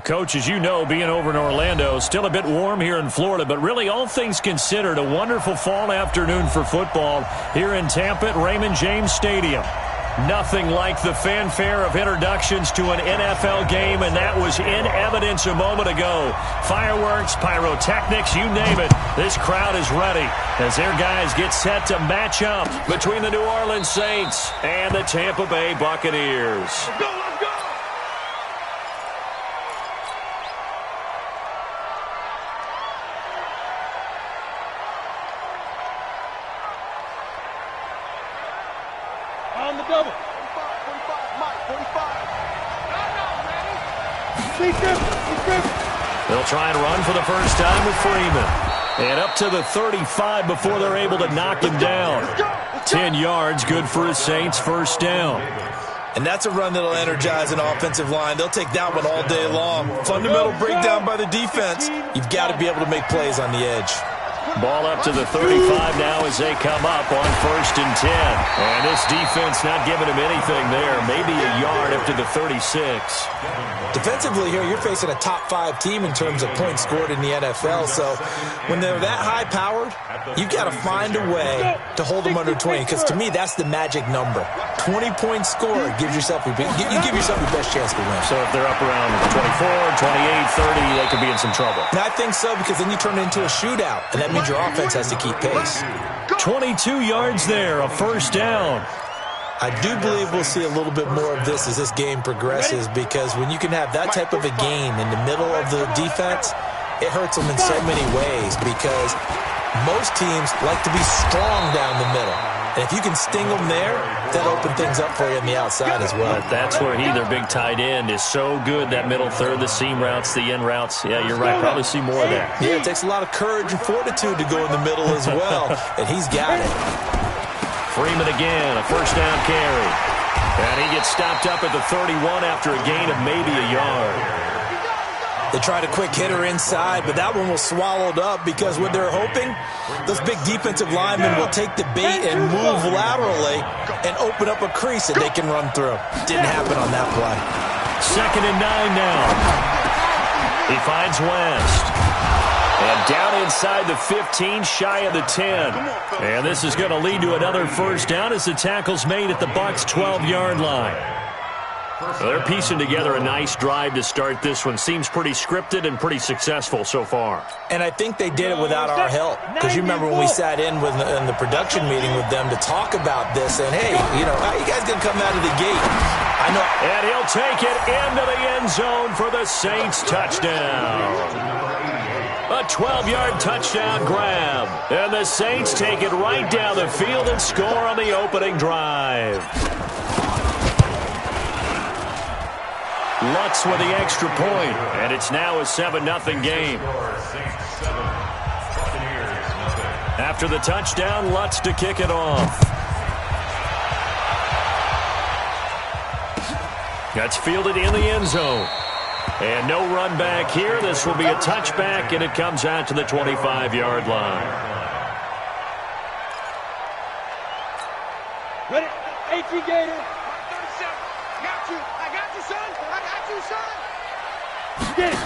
Coach, as you know, being over in Orlando, still a bit warm here in Florida, but really all things considered, a wonderful fall afternoon for football here in Tampa at Raymond James Stadium. Nothing like the fanfare of introductions to an NFL game, and that was in evidence a moment ago. Fireworks, pyrotechnics, you name it. This crowd is ready as their guys get set to match up between the New Orleans Saints and the Tampa Bay Buccaneers. On the double. 45, Mike, 45. They'll try and run for the first time with Freeman. And up to the 35 before they're able to knock him down. 10 yards, good for his Saints, first down. And that's a run that'll energize an offensive line. They'll take that one all day long. Fundamental breakdown by the defense. You've got to be able to make plays on the edge. Ball up to the 35 now as they come up on 1st and 10. And this defense not giving him anything there. Maybe a yard up to the 36. Defensively here, you're facing a top-5 team in terms of points scored in the NFL. So when they're that high-powered, you've got to find a way to hold them under 20. Because to me, that's the magic number. 20-point score gives yourself you give yourself your best chance to win. So if they're up around 24, 28, 30, they could be in some trouble. And I think so, because then you turn it into a shootout, and that means your offense has to keep pace. 22 yards there, a first down. I do believe we'll see a little bit more of this as this game progresses, because when you can have that type of a gain in the middle of the defense, it hurts them in so many ways, because most teams like to be strong down the middle. And if you can sting them there, that opens things up for you on the outside as well. But that's where their big tight end, is so good, that middle third, the seam routes, the in routes. Yeah, you're right. Probably see more of that. Yeah, it takes a lot of courage and fortitude to go in the middle as well, and he's got it. Freeman again, a first down carry. And he gets stopped up at the 31 after a gain of maybe a yard. They tried a quick hitter inside, but that one was swallowed up, because what they're hoping, those big defensive linemen will take the bait and move laterally and open up a crease that they can run through. Didn't happen on that play. 2nd and 9 now. He finds West. And down inside the 15, shy of the 10. And this is going to lead to another first down as the tackle's made at the Bucs' 12-yard line. Well, they're piecing together a nice drive to start this one. Seems pretty scripted and pretty successful so far. And I think they did it without our help. Because you remember when we sat in the production meeting with them to talk about this, and hey, how you guys going to come out of the gate? I know. And he'll take it into the end zone for the Saints touchdown. A 12-yard touchdown grab. And the Saints take it right down the field and score on the opening drive. Lutz with the extra point, and it's now a 7-0 game. After the touchdown, Lutz to kick it off. That's fielded in the end zone. And no run back here. This will be a touchback, and it comes out to the 25-yard line. Ready? HE Gator. 37. I got you, son. Get it.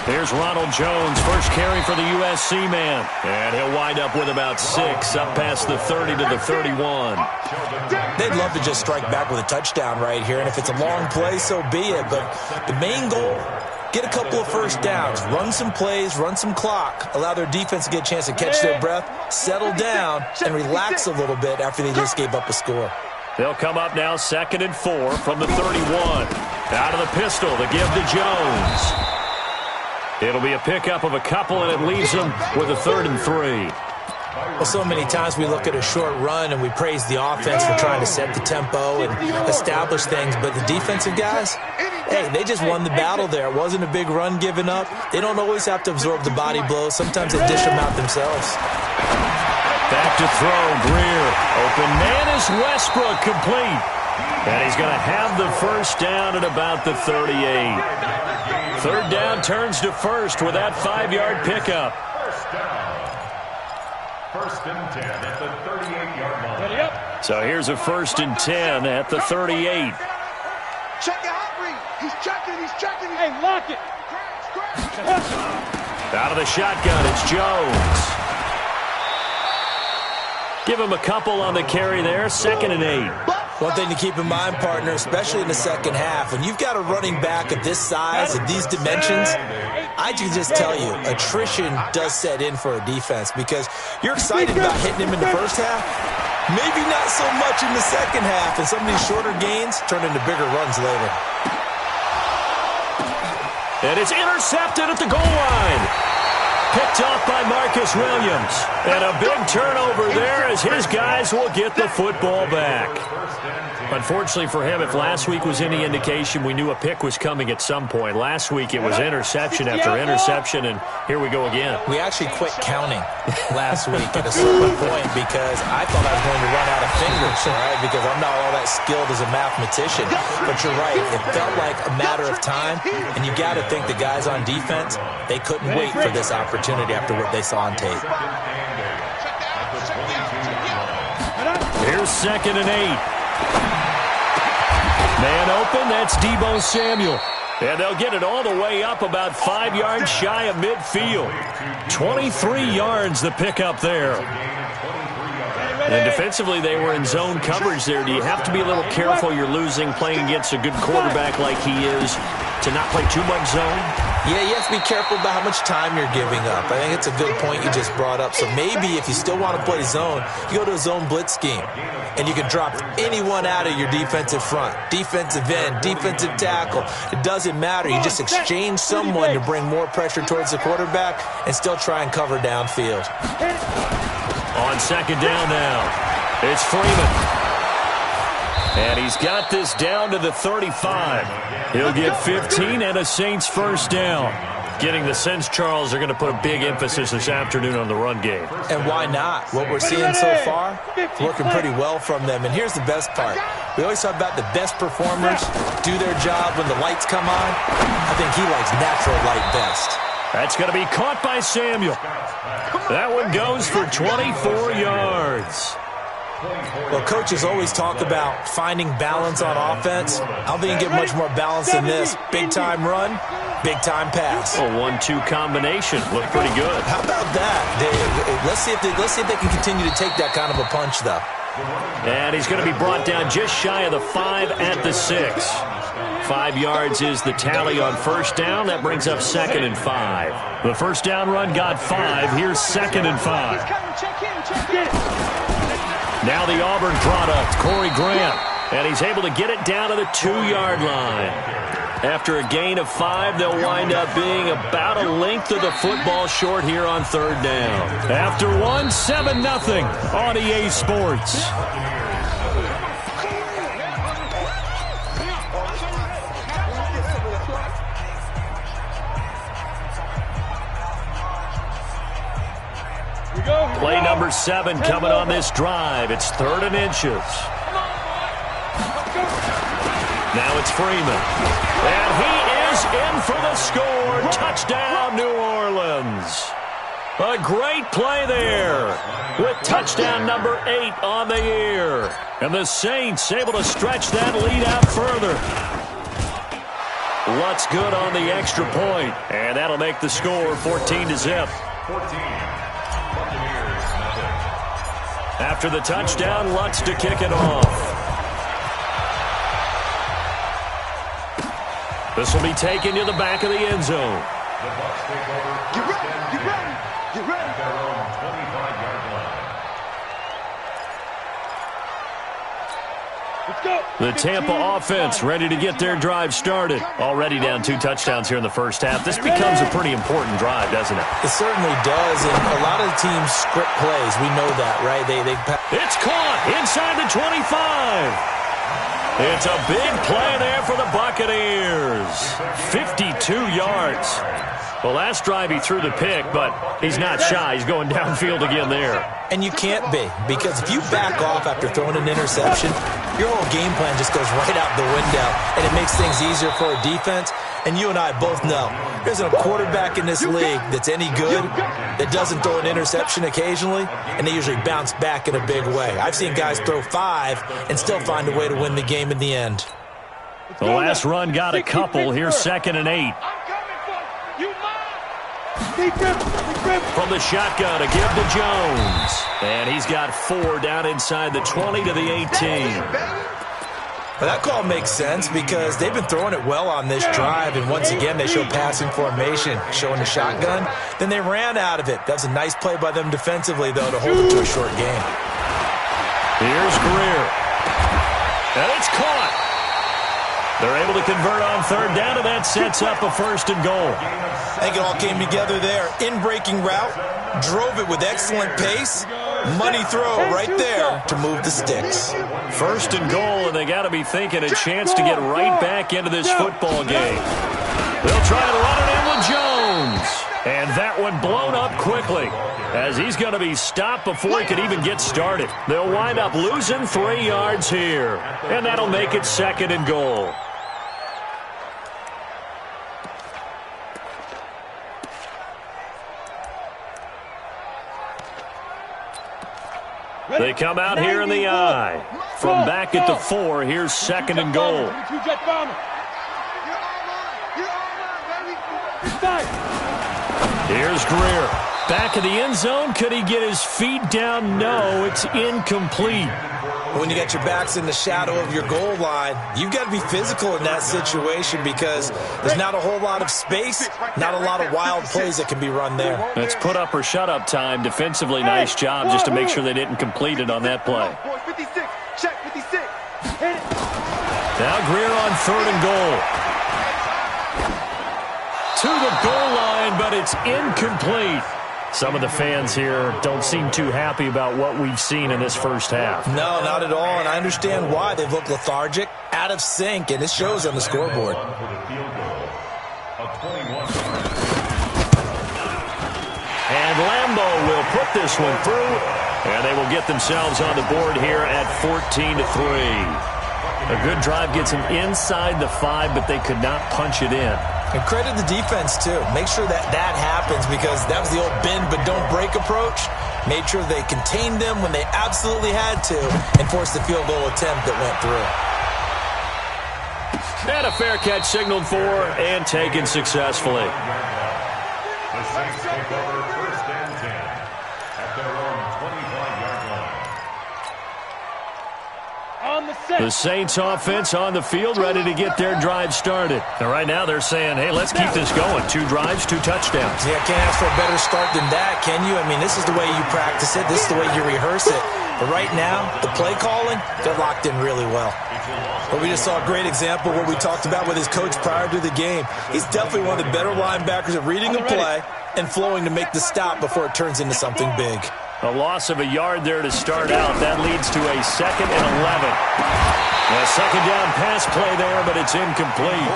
Here's Ronald Jones, first carry for the USC man. And he'll wind up with about 6, up past the 30 to the 31. They'd love to just strike back with a touchdown right here, and if it's a long play, so be it. But the main goal, get a couple of first downs, run some plays, run some clock, allow their defense to get a chance to catch their breath, settle down, and relax a little bit after they just gave up a score. They'll come up now 2nd and 4 from the 31. Out of the pistol, the give to Jones. It'll be a pickup of a couple, and it leaves them with a 3rd and 3. Well, so many times we look at a short run and we praise the offense for trying to set the tempo and establish things, but the defensive guys, hey, they just won the battle there. It wasn't a big run given up. They don't always have to absorb the body blows. Sometimes they dish them out themselves. Back to throw, Greer. Open man is Westbrook, complete. And he's going to have the first down at about the 38. 3rd down turns to 1st with that 5-yard pickup. First and 10 at the 38-yard line. So here's a 1st and 10 at the 38. Check your hot read. He's checking. Hey, lock it. Out of the shotgun, it's Jones. Give him a couple on the carry there, 2nd and 8. One thing to keep in mind, partner, especially in the second half, when you've got a running back of this size and these dimensions, I can just tell you, attrition does set in for a defense because you're excited about hitting him in the first half, maybe not so much in the second half, and some of these shorter gains turn into bigger runs later. And it's intercepted at the goal line. Picked off by Marcus Williams. And a big turnover there as his guys will get the football back. Unfortunately for him, if last week was any indication, we knew a pick was coming at some point. Last week it was interception after interception, and here we go again. We actually quit counting last week at a certain point because I thought I was going to run out of fingers, right? Because I'm not all that skilled as a mathematician. But you're right, it felt like a matter of time, and you got to think the guys on defense, they couldn't wait for this opportunity after what they saw on tape. Here's 2nd and 8. Man open, that's Deebo Samuel. And they'll get it all the way up about 5 yards shy of midfield. 23 yards the pickup there. And defensively, they were in zone coverage there. Do you have to be a little careful you're losing playing against a good quarterback like he is to not play too much zone? Yeah, you have to be careful about how much time you're giving up. I think it's a good point you just brought up. So maybe if you still want to play zone, you go to a zone blitz scheme. And you can drop anyone out of your defensive front. Defensive end, defensive tackle. It doesn't matter. You just exchange someone to bring more pressure towards the quarterback and still try and cover downfield. On 2nd down now, it's Freeman. And he's got this down to the 35. He'll get 15 and a Saints first down. Getting the sense, Charles, they're going to put a big emphasis this afternoon on the run game. And why not? What we're seeing so far, working pretty well from them. And here's the best part. We always talk about the best performers do their job when the lights come on. I think he likes natural light best. That's going to be caught by Samuel. That one goes for 24 yards. Well, coaches always talk about finding balance on offense. I don't think you get much more balance than this. Big-time run, big-time pass. A 1-2 combination. Looked pretty good. How about that? Let's see if they can continue to take that kind of a punch, though. And he's going to be brought down just shy of the 5 at the 6. 5 yards is the tally on first down. That brings up 2nd and 5. The first down run got 5. Here's 2nd and 5. Now the Auburn product, Corey Graham. And he's able to get it down to the 2-yard line. After a gain of 5, they'll wind up being about a length of the football short here on 3rd down. After 1, 7-0 on EA Sports. Play number 7 coming on this drive. It's 3rd and inches. Now it's Freeman. And he is in for the score. Touchdown, New Orleans. A great play there with touchdown number 8 on the year. And the Saints able to stretch that lead out further. Lutz good on the extra point. And that'll make the score 14-0. After the touchdown, Lutz to kick it off. This will be taken to the back of the end zone. Get ready. Their own 25-yard line. Let's go. The Tampa offense ready to get their drive started. Already down 2 touchdowns here in the first half. This becomes a pretty important drive, doesn't it? It certainly does, and a lot of the teams script plays. We know that, right? It's caught inside the 25. It's a big play there for the Buccaneers. 52 yards. Well, last drive he threw the pick, but he's not shy. He's going downfield again there. And you can't be, because if you back off after throwing an interception, your whole game plan just goes right out the window, and it makes things easier for a defense. And you and I both know there's a quarterback in this league that's any good that doesn't throw an interception occasionally, and they usually bounce back in a big way. I've seen guys throw 5 and still find a way to win the game in the end. The last run got a couple. Here's 2nd and 8. I'm coming for you. You mine. From the shotgun, a give to Jones. And he's got 4 down inside the 20 to the 18. Well, that call makes sense because they've been throwing it well on this drive, and once again they show passing formation, showing the shotgun. Then they ran out of it. That's a nice play by them defensively, though, to hold it to a short game. Here's Greer. And it's caught. They're able to convert on 3rd down, and that sets up a 1st and goal. I think it all came together there. In-breaking route, drove it with excellent pace. Money throw right there to move the sticks. 1st and goal, and they got to be thinking a chance to get right back into this football game. They'll try to run it in with Jones. And that one blown up quickly as he's going to be stopped before he could even get started. They'll wind up losing 3 yards here, and that'll make it 2nd and goal. They come out here in the I. From back at the 4, here's 2nd and goal. Here's Greer. Back in the end zone. Could he get his feet down? No, it's incomplete. When you got your backs in the shadow of your goal line, you've got to be physical in that situation because there's not a whole lot of space, not a lot of wild plays that can be run there. It's put up or shut up time. Defensively, nice job just to make sure they didn't complete it on that play. 56, check 56. Now Greer on 3rd and goal. To the goal line, but it's incomplete. Some of the fans here don't seem too happy about what we've seen in this first half. No, not at all, and I understand why. They've looked lethargic, out of sync, and it shows on the scoreboard. And Lambo will put this one through, and they will get themselves on the board here at 14-3. A good drive gets them inside the 5, but they could not punch it in. And credit the defense, too. Make sure that happens because that was the old bend but don't break approach. Made sure they contained them when they absolutely had to and forced the field goal attempt that went through. And a fair catch signaled for and taken successfully. The Saints take over 1st and 10 at their own 25-yard line. The Saints offense on the field ready to get their drive started. And right now they're saying, hey, let's keep this going. 2 drives, 2 touchdowns. Yeah, can't ask for a better start than that, can you? I mean, this is the way you practice it. This is the way you rehearse it. But right now, the play calling, they're locked in really well. But we just saw a great example of what we talked about with his coach prior to the game. He's definitely one of the better linebackers at reading the play and flowing to make the stop before it turns into something big. A loss of a yard there to start out. That leads to a 2nd and 11. A 2nd down pass play there, but it's incomplete.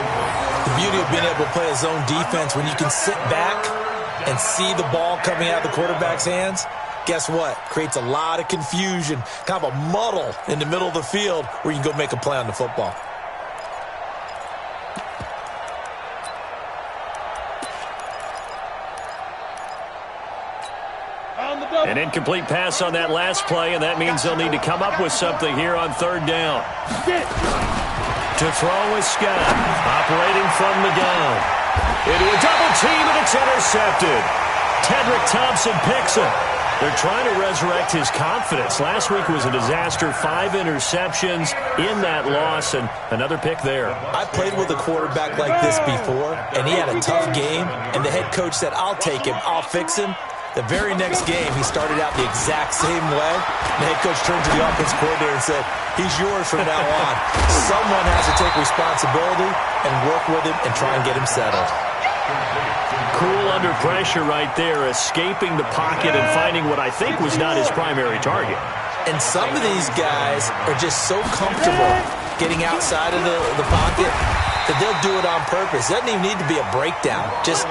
The beauty of being able to play a zone defense when you can sit back and see the ball coming out of the quarterback's hands, guess what? Creates a lot of confusion, kind of a muddle in the middle of the field where you can go make a play on the football. An incomplete pass on that last play, and that means they'll need to come up with something here on 3rd down. To throw is Scott, operating from the gun. Into a double team, and it's intercepted. Tedrick Thompson picks it. They're trying to resurrect his confidence. Last week was a disaster, 5 interceptions in that loss, and another pick there. I played with a quarterback like this before, and he had a tough game, and the head coach said, I'll take him, I'll fix him. The very next game, he started out the exact same way. The head coach turned to the offensive coordinator and said, he's yours from now on. Someone has to take responsibility and work with him and try and get him settled. Cool under pressure right there, escaping the pocket and finding what I think was not his primary target. And some of these guys are just so comfortable getting outside of the pocket that they'll do it on purpose. It doesn't even need to be a breakdown. Just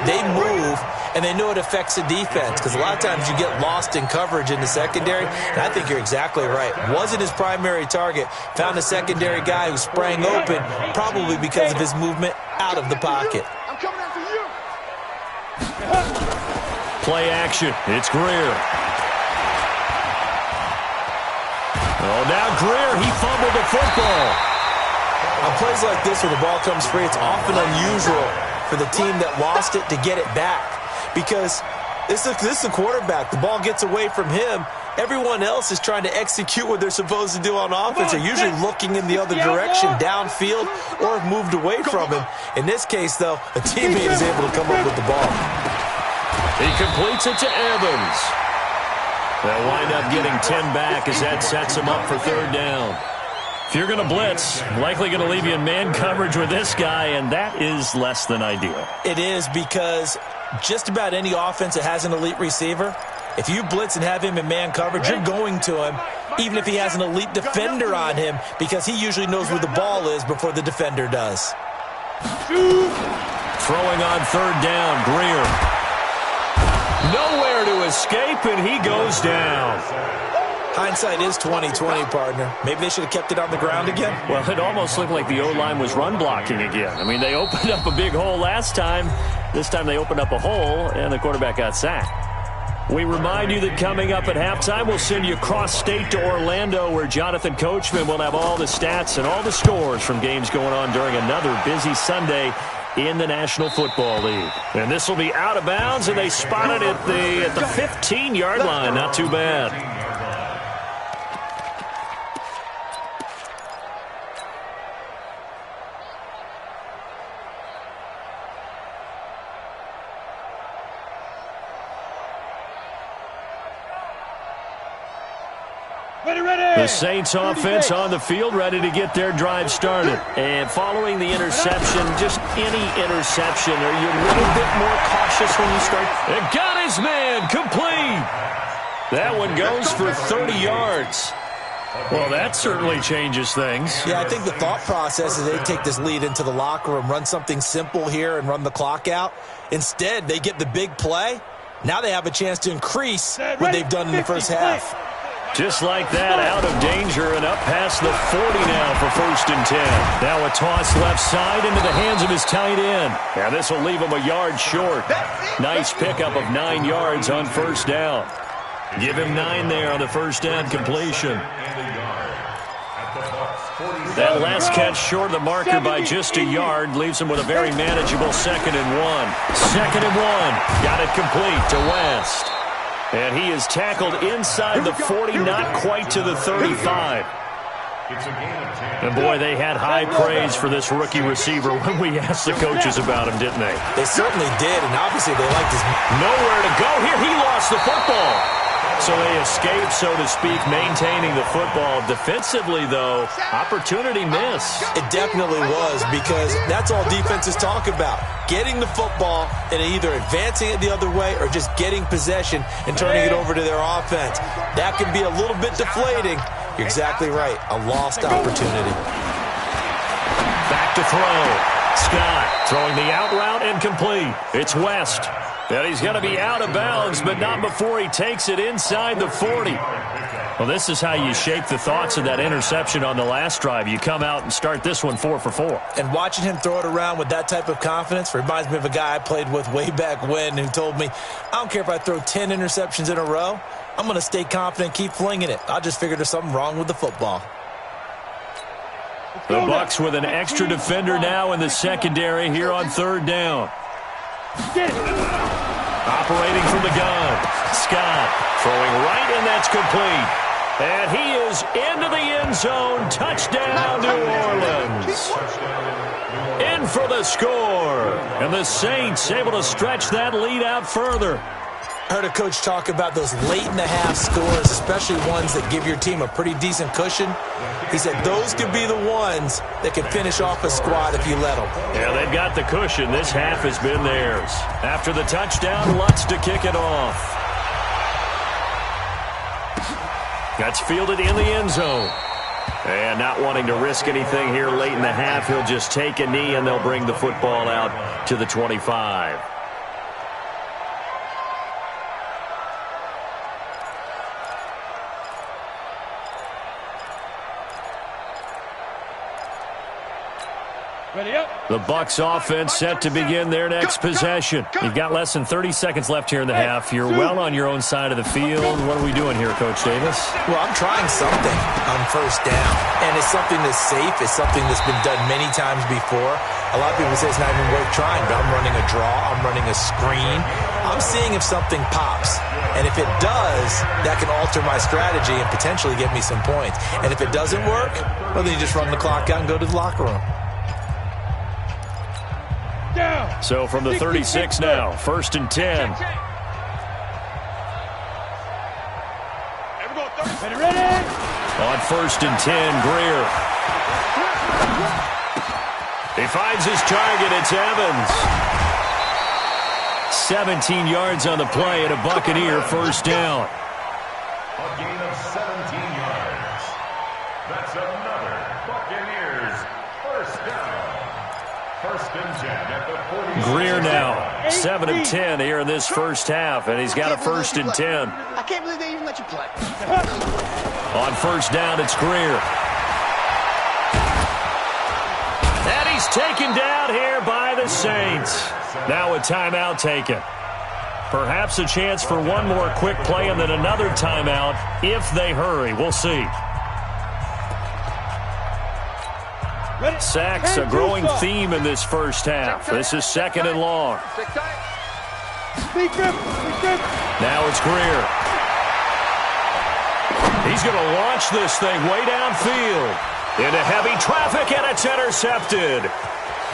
they move, and they know it affects the defense because a lot of times you get lost in coverage in the secondary, and I think you're exactly right. Wasn't his primary target. Found a secondary guy who sprang open, probably because of his movement out of the pocket. I'm coming after you. Play action. It's Greer. Oh, now Greer, he fumbled the football. On plays like this where the ball comes free, it's often unusual for the team that lost it to get it back. Because this is a quarterback. The ball gets away from him. Everyone else is trying to execute what they're supposed to do on offense. They're usually looking in the other direction, downfield, or have moved away from him. In this case, though, a teammate is able to come up with the ball. He completes it to Evans. They'll wind up getting 10 back as that sets him up for third down. If you're going to blitz, likely going to leave you in man coverage with this guy, and that is less than ideal. It is, because just about any offense that has an elite receiver, if you blitz and have him in man coverage, you're going to him, even if he has an elite defender on him, because he usually knows where the ball is before the defender does. Throwing on third down, Greer. Nowhere to escape, and he goes down. Hindsight is 20/20, partner. Maybe they should have kept it on the ground again. Well, it almost looked like the O-line was run blocking again. I mean, they opened up a big hole last time. This time they opened up a hole, and the quarterback got sacked. We remind you that coming up at halftime, we'll send you cross-state to Orlando, where Jonathan Coachman will have all the stats and all the scores from games going on during another busy Sunday in the National Football League. And this will be out of bounds, and they spot it at the 15-yard line. Not too bad. The Saints offense on the field, ready to get their drive started. And following the interception, just any interception, are you a little bit more cautious when you start? And got his man, complete. That one goes for 30 yards. Well, that certainly changes things. Yeah, I think the thought process is they take this lead into the locker room, run something simple here and run the clock out. Instead, they get the big play. Now they have a chance to increase what they've done in the first half. Just like that, out of danger and up past the 40 now for 1st and 10. Now a toss left side into the hands of his tight end. Now this will leave him a yard short. Nice pickup of 9 yards on 1st down. Give him 9 there on the 1st down completion. That last catch short of the marker by just a yard leaves him with a very manageable 2nd and 1. 2nd and 1. Got it complete to West. And he is tackled inside the 40, not quite to the 35. And boy, they had high praise for this rookie receiver when we asked the coaches about him, didn't they? They certainly did, and obviously they liked his... Nowhere to go here. He lost the football. So they escaped, so to speak, maintaining the football. Defensively, though, opportunity miss. It definitely was, because that's all defenses talk about. Getting the football and either advancing it the other way or just getting possession and turning it over to their offense. That can be a little bit deflating. You're exactly right. A lost opportunity. Back to throw. Scott throwing the out route incomplete. It's West. And he's going to be out of bounds, but not before he takes it inside the 40. Well, this is how you shape the thoughts of that interception on the last drive. You come out and start this one 4 for 4. And watching him throw it around with that type of confidence reminds me of a guy I played with way back when who told me, I don't care if I throw 10 interceptions in a row. I'm going to stay confident, keep flinging it. I just figured there's something wrong with the football. The Bucs with an extra defender now in the secondary here on 3rd down. Operating from the gun. Scott throwing right, and that's complete. And he is into the end zone. Touchdown, New Orleans. In for the score. And the Saints able to stretch that lead out further. I heard a coach talk about those late-in-the-half scores, especially ones that give your team a pretty decent cushion. He said those could be the ones that can finish off a squad if you let them. Yeah, they've got the cushion. This half has been theirs. After the touchdown, Lutz to kick it off. That's fielded in the end zone. And not wanting to risk anything here late in the half, he'll just take a knee, and they'll bring the football out to the 25. The Bucs offense set to begin their next possession. You've got less than 30 seconds left here in the half. You're well on your own side of the field. What are we doing here, Coach Davis? Well, I'm trying something on first down, and it's something that's safe. It's something that's been done many times before. A lot of people say it's not even worth trying, but I'm running a draw. I'm running a screen. I'm seeing if something pops. And if it does, that can alter my strategy and potentially get me some points. And if it doesn't work, well, then you just run the clock out and go to the locker room. So from the 36 now, 1st and 10. On 1st and 10, Greer. He finds his target. It's Evans. 17 yards on the play and a Buccaneer first down. A gain of 17 yards. That's another Buccaneers first down. 1st and 10 at the 40. Greer now, 7 of 10 here in this first half, and he's got a 1st and 10. I can't believe they even let you play. On first down, it's Greer. And he's taken down here by the Saints. Now a timeout taken. Perhaps a chance for one more quick play and then another timeout if they hurry. We'll see. Sacks, a growing theme in this first half. This is 2nd and long. Now it's Greer. He's going to launch this thing way downfield. Into heavy traffic, and it's intercepted.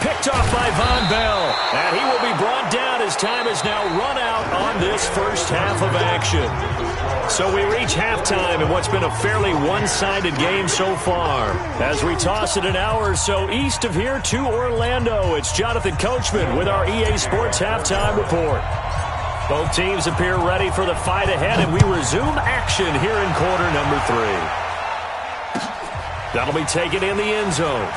Picked off by Von Bell. And he will be brought down as time has now run out on this first half of action. So we reach halftime in what's been a fairly one-sided game so far. As we toss it an hour or so east of here to Orlando, it's Jonathan Coachman with our EA Sports Halftime Report. Both teams appear ready for the fight ahead, and we resume action here in quarter number 3. That'll be taken in the end zone.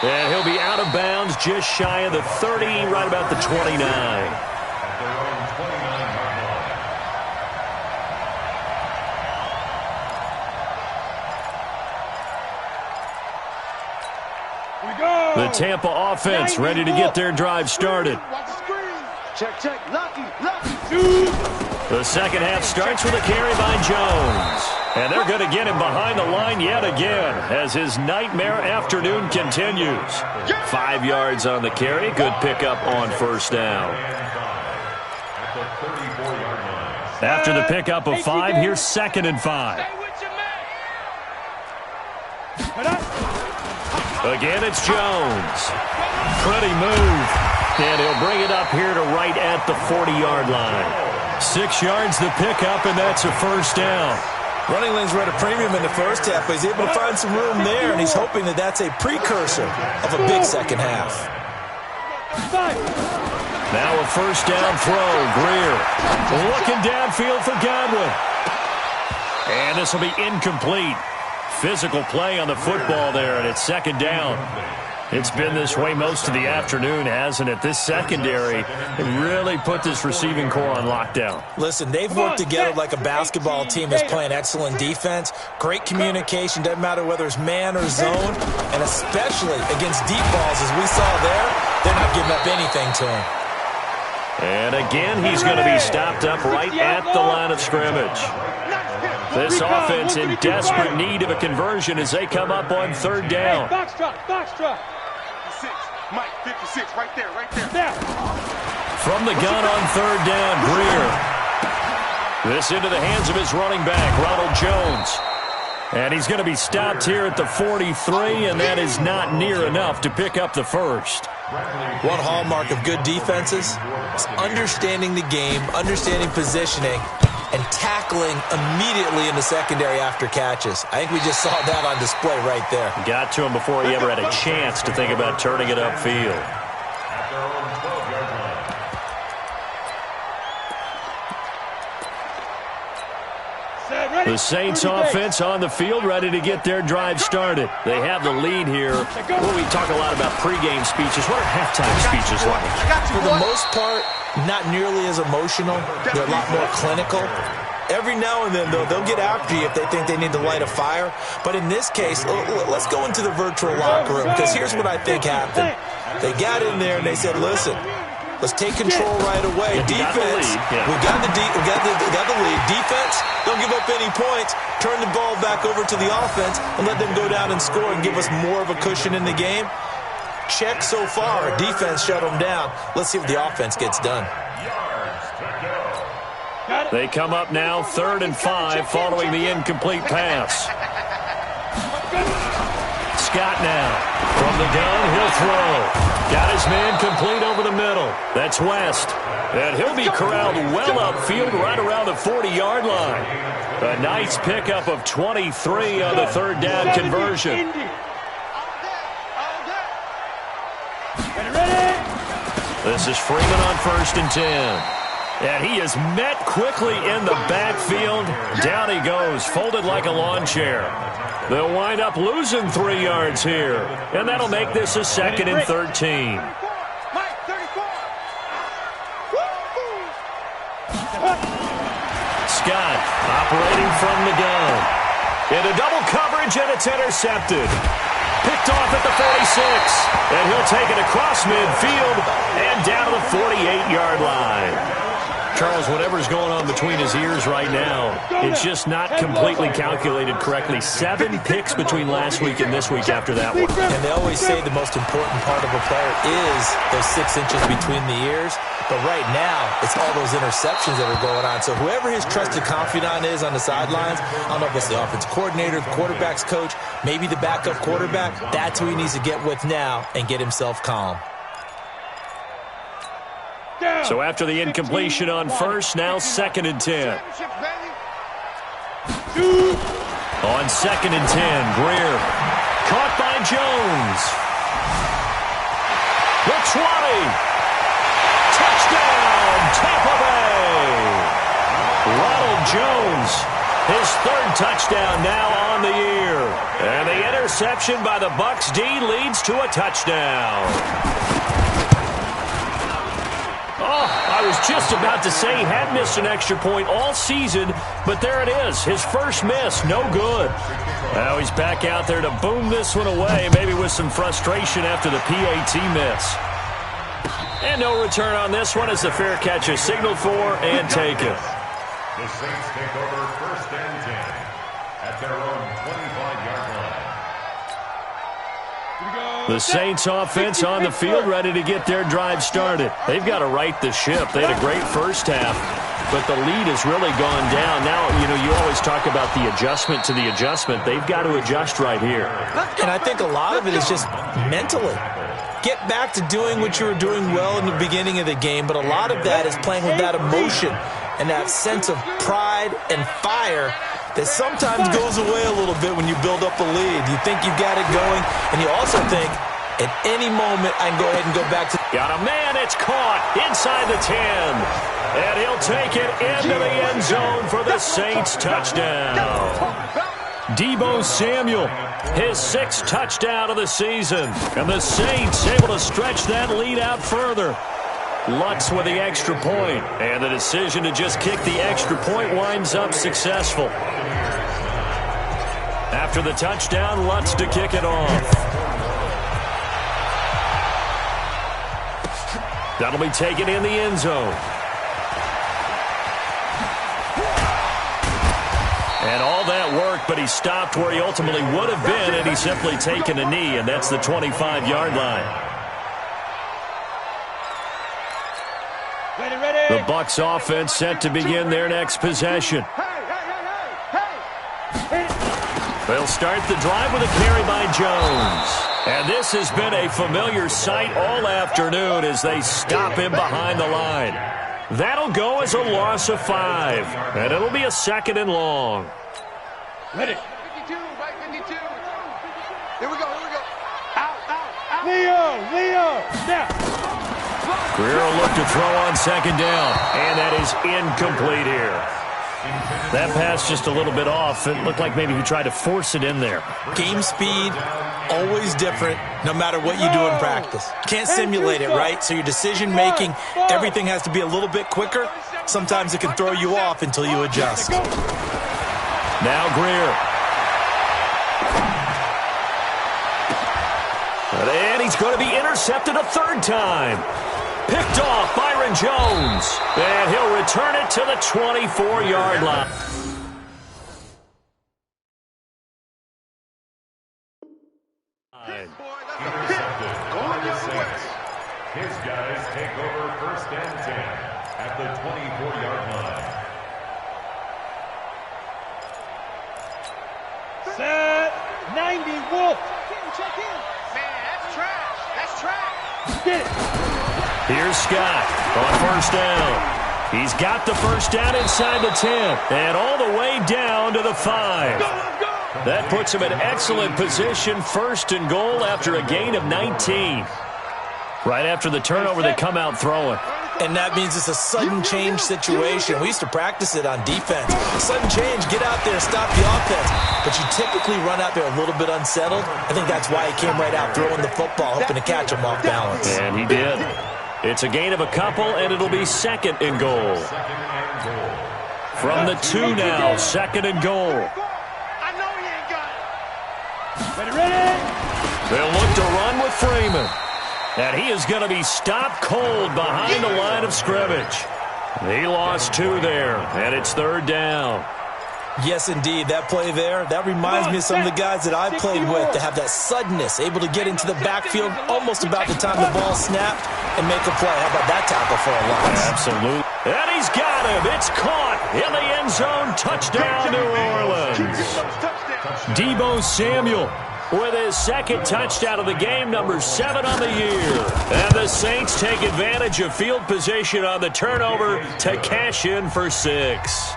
And he'll be out of bounds just shy of the 30, right about the 29. The Tampa offense ready to get their drive started. Check. Lucky. The second half starts with a carry by Jones. And they're going to get him behind the line yet again as his nightmare afternoon continues. 5 yards on the carry. Good pickup on first down. After the pickup of 5, here's 2nd and 5. Again, it's Jones. Pretty move. And he'll bring it up here to right at the 40-yard line. 6 yards the pickup, and that's a first down. Running lanes were at a premium in the first half, but he's able to find some room there, and he's hoping that that's a precursor of a big second half. Now a first down throw. Greer looking downfield for Godwin. And this will be incomplete. Physical play on the football there, and it's 2nd down. It's been this way most of the afternoon, hasn't it? This secondary really put this receiving core on lockdown. Listen, they've worked together like a basketball team that's playing excellent defense. Great communication, doesn't matter whether it's man or zone, and especially against deep balls, as we saw there, they're not giving up anything to him. And again, he's going to be stopped up right at the line of scrimmage. This offense in desperate need of a conversion as they come up on 3rd down. Box truck. 56, Mike, 56, right there. From the gun on 3rd down, Greer. This into the hands of his running back, Ronald Jones. And he's going to be stopped here at the 43, and that is not near enough to pick up the first. One hallmark of good defenses is understanding the game, understanding positioning, and tackling immediately in the secondary after catches. I think we just saw that on display right there. Got to him before he ever had a chance to think about turning it upfield. The Saints offense on the field, ready to get their drive started. They have the lead here. Well, we talk a lot about pregame speeches. What are halftime speeches like? For the most part, not nearly as emotional. They're a lot more clinical. Every now and then, though, they'll get after you if they think they need to light a fire. But in this case, let's go into the virtual locker room, because here's what I think happened. They got in there and they said, listen, let's take control right away. Defense, we got the lead. Defense, don't give up any points. Turn the ball back over to the offense and let them go down and score and give us more of a cushion in the game. Check so far. Defense shut them down. Let's see if the offense gets done. They come up now 3rd and 5 following the incomplete pass. Scott now from the gun. He'll throw. Got his man complete over the middle. That's West. And he'll be corralled well upfield right around the 40-yard line. A nice pickup of 23 on the 3rd down conversion. This is Freeman on 1st and 10. And he is met quickly in the backfield. Down he goes, folded like a lawn chair. They'll wind up losing 3 yards here. And that'll make this a 2nd and 13. Scott operating from the gun. Into double coverage, and it's intercepted. Picked off at the 46. And he'll take it across midfield and down to the 48-yard line. Charles, whatever's going on between his ears right now, it's just not completely calculated correctly. 7 picks between last week and this week after that one. And they always say the most important part of a player is those 6 inches between the ears. But right now, it's all those interceptions that are going on. So whoever his trusted confidant is on the sidelines, I don't know if it's the offensive coordinator, the quarterback's coach, maybe the backup quarterback, that's who he needs to get with now and get himself calm. So after the incompletion on 1st, now 2nd and 10. On 2nd and 10, Greer. Caught by Jones. The 20. Touchdown, Tampa Bay. Ronald Jones, his 3rd touchdown now on the year. And the interception by the Bucs D leads to a touchdown. Oh, I was just about to say he had missed an extra point all season, but there it is. His first miss, no good. Now he's back out there to boom this one away, maybe with some frustration after the PAT miss. And no return on this one as the fair catch is signaled for and taken. The Saints take over 1st and 10 at their own 25-yard line. The Saints offense on the field ready to get their drive started. They've got to right the ship. They had a great first half, but the lead has really gone down. Now, you always talk about the adjustment to the adjustment. They've got to adjust right here. And I think a lot of it is just mentally. Get back to doing what you were doing well in the beginning of the game, but a lot of that is playing with that emotion and that sense of pride and fire that sometimes goes away a little bit when you build up a lead. You think you've got it going, and you also think, at any moment, I can go ahead and go back to... Got a man, it's caught inside the 10. And he'll take it into the end zone for the Saints touchdown. Deebo Samuel, his 6th touchdown of the season. And the Saints able to stretch that lead out further. Lutz with the extra point, and the decision to just kick the extra point winds up successful. After the touchdown, Lutz to kick it off. That'll be taken in the end zone. And all that work, but he stopped where he ultimately would have been, and he's simply taken a knee, and that's the 25-yard line. The Bucs offense set to begin their next possession. They'll start the drive with a carry by Jones. And this has been a familiar sight all afternoon as they stop him behind the line. That'll go as a loss of 5. And it'll be a 2nd and long. Ready. 52, right 52. Here we go. Out. Leo, now. Greer will look to throw on 2nd down, and that is incomplete here. That pass just a little bit off. It looked like maybe he tried to force it in there. Game speed, always different, no matter what you do in practice. You can't simulate it, right? So your decision-making, everything has to be a little bit quicker. Sometimes it can throw you off until you adjust. Now Greer. And he's going to be intercepted a third time. Picked off Byron Jones. And he'll return it to the 24-yard line. Intercepted by the Saints. His guys take over 1st and 10 at the 24-yard line. Set 90 Wolf. Check in. Man, that's trash. That's trash. Get it. Here's Scott on 1st down. He's got the 1st down inside the 10 and all the way down to the 5. That puts him in excellent position, 1st and goal after a gain of 19. Right after the turnover, they come out throwing. And that means it's a sudden change situation. We used to practice it on defense. Sudden change, get out there, stop the offense. But you typically run out there a little bit unsettled. I think that's why he came right out throwing the football, hoping to catch him off balance. And he did. It's a gain of a couple, and it'll be 2nd and goal. From the 2 now, 2nd and goal. I know he ain't got it. Ready? They'll look to run with Freeman. And he is going to be stopped cold behind the line of scrimmage. He lost 2 there, and it's 3rd down. Yes, indeed. That play there, that reminds me of some of the guys that I've played with to have that suddenness, able to get into the backfield almost about the time the ball snapped and make a play. How about that tackle for a loss? Absolutely. And he's got him. It's caught in the end zone. Touchdown, New Orleans. Deebo Samuel with his 2nd touchdown of the game, number 7 on the year. And the Saints take advantage of field position on the turnover to cash in for 6.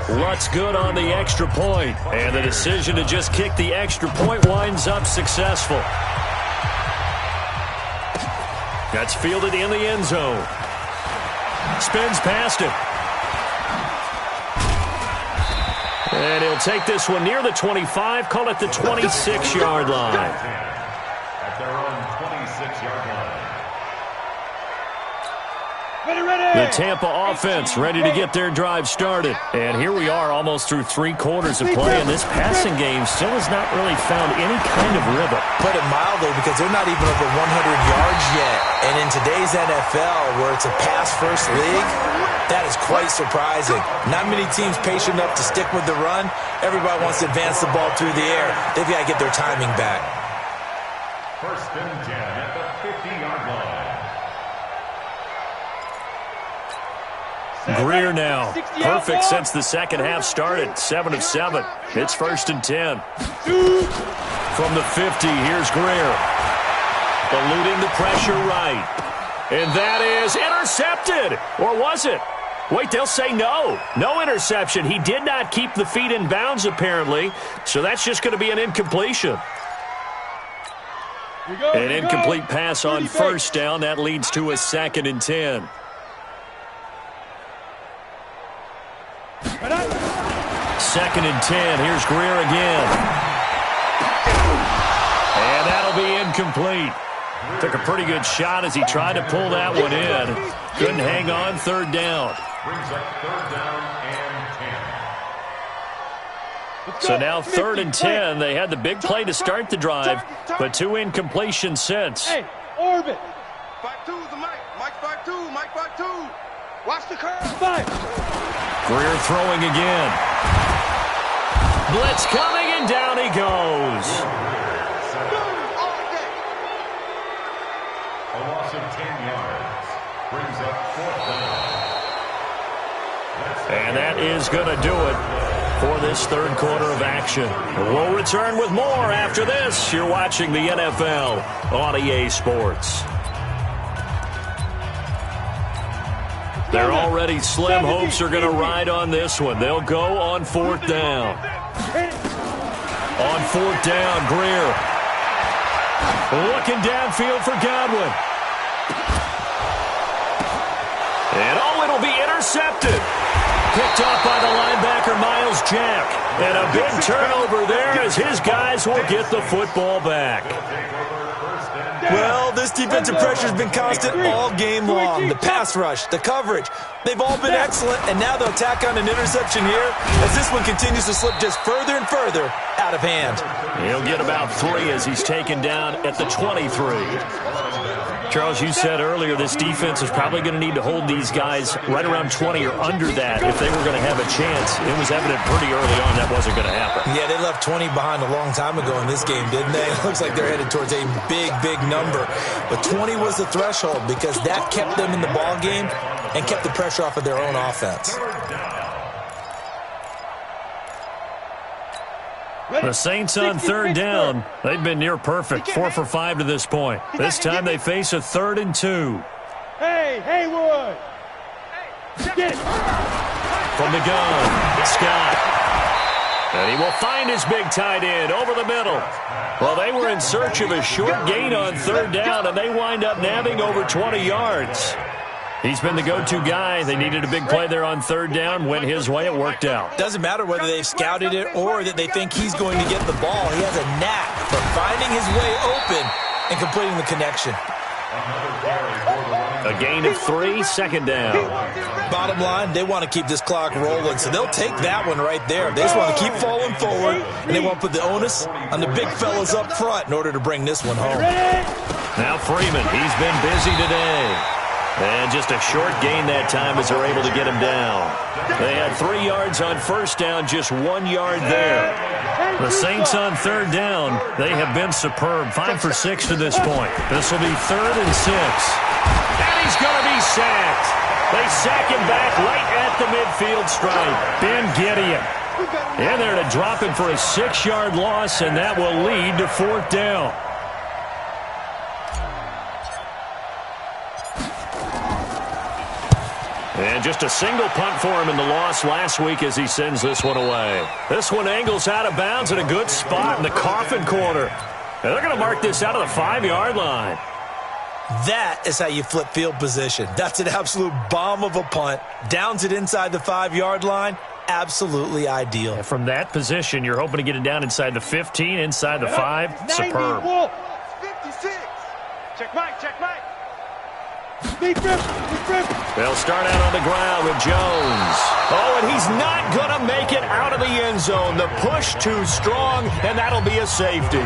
Lutz good on the extra point, and the decision to just kick the extra point winds up successful. That's fielded in the end zone. Spins past it. And he'll take this one near the 25, call it the 26-yard line. At their own 26-yard line. The Tampa offense ready to get their drive started. And here we are almost through 3 quarters of play, and this passing game still has not really found any kind of rhythm. Put it mildly, because they're not even over 100 yards yet. And in today's NFL, where it's a pass-first league, that is quite surprising. Not many teams patient enough to stick with the run. Everybody wants to advance the ball through the air. They've got to get their timing back. 1st and 10 at the 50-yard line. Greer now. Perfect since the second half started. 7 of 7. It's 1st and 10. From the 50, here's Greer. Eluding the pressure right. And that is intercepted. Or was it? Wait, they'll say no. No interception. He did not keep the feet in bounds, apparently. So that's just going to be an incompletion. An incomplete pass on 1st down. That leads to a 2nd and 10. 2nd and 10. Here's Greer again. And that'll be incomplete. Took a pretty good shot as he tried to pull that one in. Couldn't hang on. 3rd down. Brings up 3rd down and 10. So now 3rd and 10. They had the big play to start the drive, but 2 incompletions since. Hey, orbit. 5-2's the Mike. Mike 5-2. Mike 5-2. Watch the curve. 5. Greer throwing again. Blitz coming, and down he goes. A loss of 10 yards. Brings up 4th down. And that is going to do it for this 3rd quarter of action. We'll return with more after this. You're watching the NFL on EA Sports. Their already slim hopes are going to ride on this one. They'll go on 4th down. On 4th down, Greer. Looking downfield for Godwin. And it'll be intercepted. Picked off by the linebacker, Miles Jack. And a big turnover there as his guys will get the football back. Well, this defensive pressure has been constant all game long. The pass rush, the coverage, they've all been excellent, and now they'll tack on an interception here as this one continues to slip just further and further out of hand. He'll get about 3 as he's taken down at the 23. Charles, you said earlier this defense is probably going to need to hold these guys right around 20 or under that if they were going to have a chance. It was evident pretty early on that wasn't going to happen. Yeah, they left 20 behind a long time ago in this game, didn't they? It looks like they're headed towards a big, big number. But 20 was the threshold because that kept them in the ball game and kept the pressure off of their own offense. The Saints on third down. They've been near perfect, 4 for 5 to this point. This time they face a 3rd and 2. Hey, Haywood. Get it. From the gun, Scott. And he will find his big tight end over the middle. Well, they were in search of a short gain on third down, and they wind up nabbing over 20 yards. He's been the go-to guy. They needed a big play there on third down. Went his way. It worked out. Doesn't matter whether they've scouted it or that they think he's going to get the ball. He has a knack for finding his way open and completing the connection. A gain of 3, 2nd down. Bottom line, they want to keep this clock rolling, so they'll take that one right there. They just want to keep falling forward, and they want to put the onus on the big fellas up front in order to bring this one home. Now Freeman, he's been busy today. And just a short gain that time as they're able to get him down. They had 3 yards on first down, just 1 yard there. The Saints on third down, they have been superb. 5 for 6 to this point. This will be 3rd and 6. And he's going to be sacked. They sack him back right at the midfield stripe. Ben Gideon. And they're to drop him for a 6-yard loss, and that will lead to 4th down. And just a single punt for him in the loss last week as he sends this one away. This one angles out of bounds at a good spot in the coffin corner. And they're going to mark this out of the 5-yard line. That is how you flip field position. That's an absolute bomb of a punt. Downs it inside the 5-yard line. Absolutely ideal. And from that position, you're hoping to get it down inside the 15, inside the 5. Superb. 56. Check Mike, check Mike. They'll start out on the ground with Jones. Oh, and he's not going to make it out of the end zone. The push too strong, and that'll be a safety.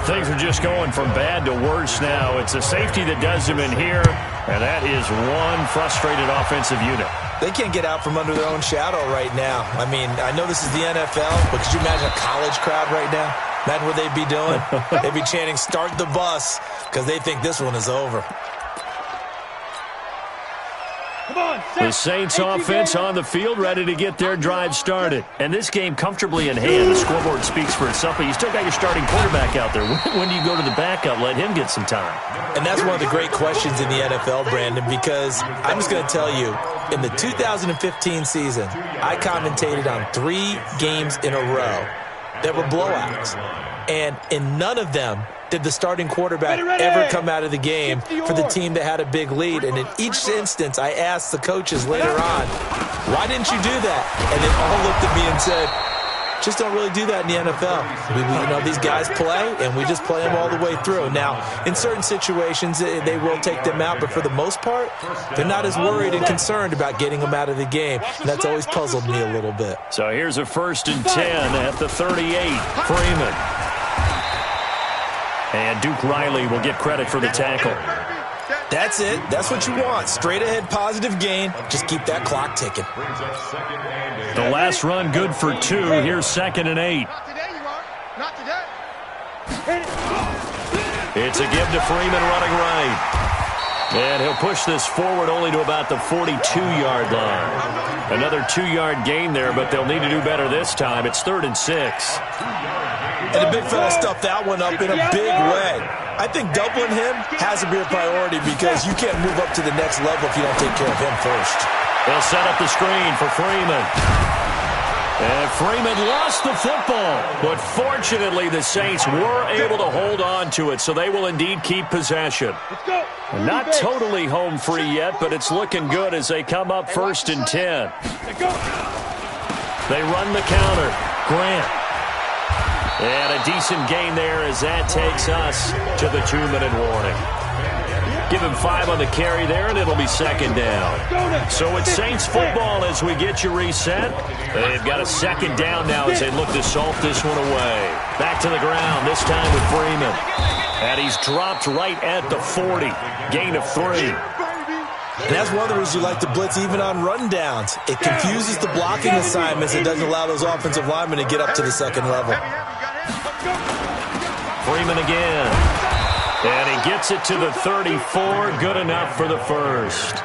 Things are just going from bad to worse now. It's a safety that does him in here, and that is one frustrated offensive unit. They can't get out from under their own shadow right now. I mean, I know this is the NFL, but could you imagine a college crowd right now? Imagine what they'd be doing. They'd be chanting, "Start the bus," because they think this one is over. The Saints offense on the field, ready to get their drive started. And this game comfortably in hand. The scoreboard speaks for itself, but you still got your starting quarterback out there. When do you go to the backup? Let him get some time. And that's one of the great questions in the NFL, Brandon, because I'm just going to tell you, in the 2015 season, I commentated on 3 games in a row that were blowouts. And in none of them did the starting quarterback ever come out of the game for the team that had a big lead. And in each instance, I asked the coaches later on, why didn't you do that? And they all looked at me and said, just don't really do that in the NFL. You know, these guys play, and we just play them all the way through. Now, in certain situations, they will take them out, but for the most part, they're not as worried and concerned about getting them out of the game. And that's always puzzled me a little bit. So here's a 1st and 10 at the 38. Freeman. And Duke Riley will get credit for the tackle. That's it. That's what you want. Straight ahead, positive gain. Just keep that clock ticking. The last run good for 2. Here's 2nd and 8. Not today, you are. Not today. It's a give to Freeman running right. And he'll push this forward only to about the 42-yard line. Another 2-yard gain there, but they'll need to do better this time. It's 3rd and 6. And the big fella stuffed that one up in a big way. I think doubling him has to be a priority because you can't move up to the next level if you don't take care of him first. They'll set up the screen for Freeman. And Freeman lost the football. But fortunately, the Saints were able to hold on to it, so they will indeed keep possession. Not totally home free yet, but it's looking good as they come up 1st and 10. They run the counter. Grant. And a decent gain there as that takes us to the 2-minute warning. Give him 5 on the carry there, and it'll be second down. So it's Saints football as we get you reset. They've got a second down now as they look to salt this one away. Back to the ground, this time with Freeman. And he's dropped right at the 40. Gain of 3. And that's one of the reasons you like to blitz even on rundowns. It confuses the blocking assignments and doesn't allow those offensive linemen to get up to the second level. Freeman again. And he gets it to the 34. Good enough for the first.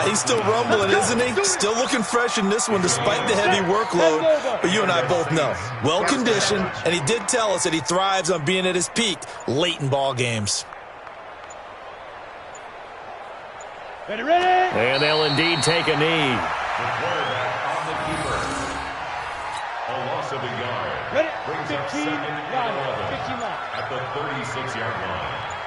He's still rumbling, isn't he? Still looking fresh in this one despite the heavy workload. But you and I both know. Well-conditioned, and he did tell us that he thrives on being at his peak late in ball games. Ready? And they'll indeed take a knee. The quarterback on the keeper. A loss of a yard. Ready? Brings up 15 second and 11 line. at the 36-yard line.